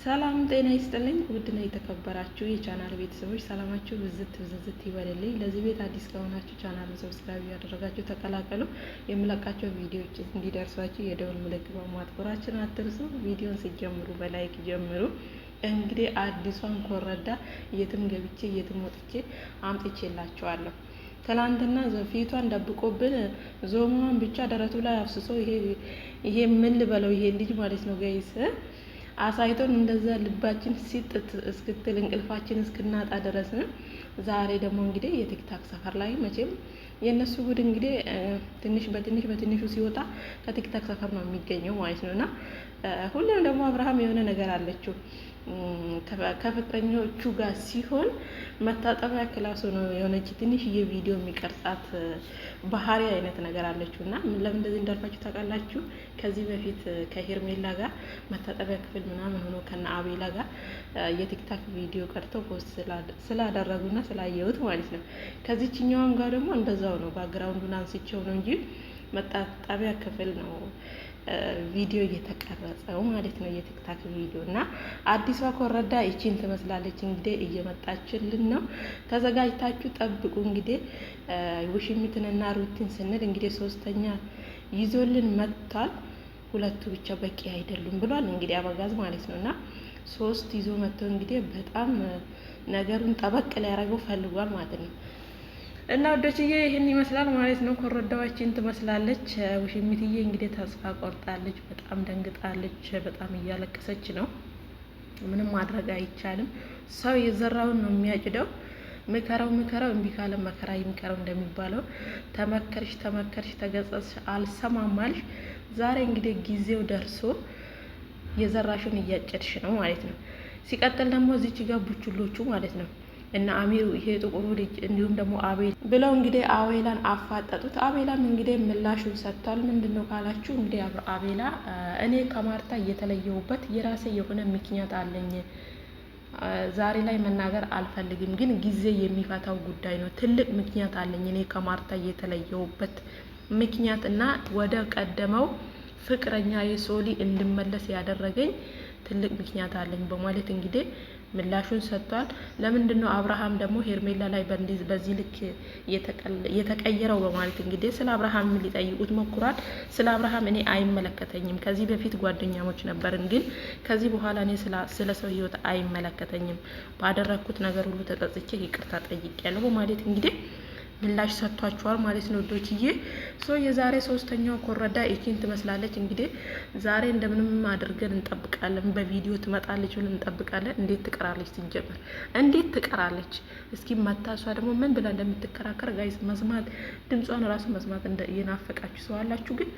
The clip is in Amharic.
ሰላም ጤና ይስጥልኝ። ውድና የተከበራችሁ የቻናል ቤተሰቦች ሰላማችሁ ብዝት ይበልልኝ። ለዚህ ቤት አዲስ ከሆናችሁ ቻናሉን ሰብስክራይብ ያደረጋችሁ ተቀላቀሉ። የምለቃቸው ቪዲዮዎች እንዲደርሷችሁ የደወል ምልክት በማጥቆራችን አትርሱ። ቪዲዮን ሲጀምሩ በላይክ ጀምሩ። እንግዲህ አዲሷን ኮረዳ የትም ገብቼ የትም ወጥቼ አምጥቼላችኋለሁ። ትናንትና ፊቷን ደብቆብን ዞማን ብቻ ደረቱ ላይ አፍስሶ ይሄ ምን ልበለው ይሄ ልጅ ማለት ነው ጋይስ አሳይቶን እንደዛ ልባችን ሲጥት እስክትል እንቅልፋችን እስክናጣ ድረስ ነው። ዛሬ ደግሞ እንግዲህ የቲክታክ ሰፈር ላይ መቼም የነሱ ጉድ እንግዲህ በትንሹ ሲወጣ ከቲክታክ ሰፈር ነው የሚገኘው ማለት ነውና ሁሌም ደግሞ አብርሃም የሆነ ነገር አለችው ከፍቅረኞቹ ጋር ሲሆን መታጠቢያ ክላሱ ነው የሆነች ትንሽዬ ቪዲዮ የሚቀርጻት ባህሪ አይነት ነገር አለችውና ለምን እንደዚህ እንዳልኳችሁ ታውቃላችሁ? ከዚህ በፊት ከሄርሜላ ጋር መታጠቢያ ክፍል ምናምን ሆኖ ከነ አቤላ ጋር የቲክታክ ቪዲዮ ቀርተው ፖስት ስላደረጉና ስላየሁት ማለት ነው። ከዚህኛውም ጋር ደግሞ እንደዛው ነው። ባክግራውንዱን አንስቼው ነው እንጂ መታጠቢያ ክፍል ነው ቪዲዮ እየተቀረጸው ማለት ነው። የቲክታክ ቪዲዮ እና አዲሷ ኮረዳ እቺን ትመስላለች። እንግዲህ እየመጣችልን ነው። ተዘጋጅታችሁ ጠብቁ። እንግዲህ ውሽሚትንና ሩቲን ስንል እንግዲህ ሶስተኛ ይዞልን መጥቷል። ሁለቱ ብቻ በቂ አይደሉም ብሏል እንግዲህ አበጋዝ ማለት ነውና ሶስት ይዞ መጥቶ እንግዲህ በጣም ነገሩን ጠበቅ ሊያደርገው ፈልጓል ማለት ነው። እና ወዶችዬ ይሄን ይመስላል ማለት ነው። ኮረዳዋችን ትመስላለች። ውሽሚትዬ እንግዲህ ተስፋ ቆርጣለች፣ በጣም ደንግጣለች፣ በጣም እያለቀሰች ነው። ምንም ማድረግ አይቻልም። ሰው የዘራውን ነው የሚያጭደው። ምከረው እምቢ ካለ መከራ ይምከረው እንደሚባለው ተመከርሽ፣ ተገጸጽሽ፣ አልሰማማልሽ። ዛሬ እንግዲህ ጊዜው ደርሶ የዘራሽን እያጨድሽ ነው ማለት ነው። ሲቀጥል ደግሞ እዚች ጋር ቡችሎቹ ማለት ነው እና አሚሩ ይሄ ጥቁሩ ልጅ እንዲሁም ደግሞ አቤል ብለው እንግዲህ አቤላን አፋጠጡት። አቤላም እንግዲህ ምላሹን ሰጥቷል። ምንድነው ካላችሁ እንግዲህ አቤላ እኔ ከማርታ እየተለየሁበት የራሴ የሆነ ምክንያት አለኝ። ዛሬ ላይ መናገር አልፈልግም፣ ግን ጊዜ የሚፈታው ጉዳይ ነው። ትልቅ ምክንያት አለኝ እኔ ከማርታ እየተለየሁበት ምክንያት እና ወደ ቀደመው ፍቅረኛ የሶሊ እንድመለስ ያደረገኝ ትልቅ ምክንያት አለኝ በማለት እንግዲህ ምላሹን ሰጥቷል። ለምንድነው አብርሃም ደግሞ ሄርሜላ ላይ በዚህ ልክ የተቀየረው በማለት እንግዲህ ስለ አብርሃም ሊጠይቁት ሞክሯል። ስለ አብርሃም እኔ አይመለከተኝም፣ ከዚህ በፊት ጓደኛሞች ነበርን፣ ግን ከዚህ በኋላ እኔ ስለ ሰው ህይወት አይመለከተኝም፣ ባደረኩት ነገር ሁሉ ተጸጽቼ ይቅርታ ጠይቄያለሁ በማለት እንግዲህ ምላሽ ሰጥቷቸዋል ማለት ነው ዶችዬ። የዛሬ ሶስተኛው ኮረዳ እቺን ትመስላለች። እንግዲህ ዛሬ እንደምንም አድርገን እንጠብቃለን፣ በቪዲዮ ትመጣለች ብለን እንጠብቃለን። እንዴት ትቀራለች? ሲጀመር እንዴት ትቀራለች? እስኪ መታሷ ደግሞ ምን ብላ እንደምትከራከር ጋይስ መስማት ድምጿን ራሱ መስማት የናፈቃችሁ ሰው አላችሁ ግን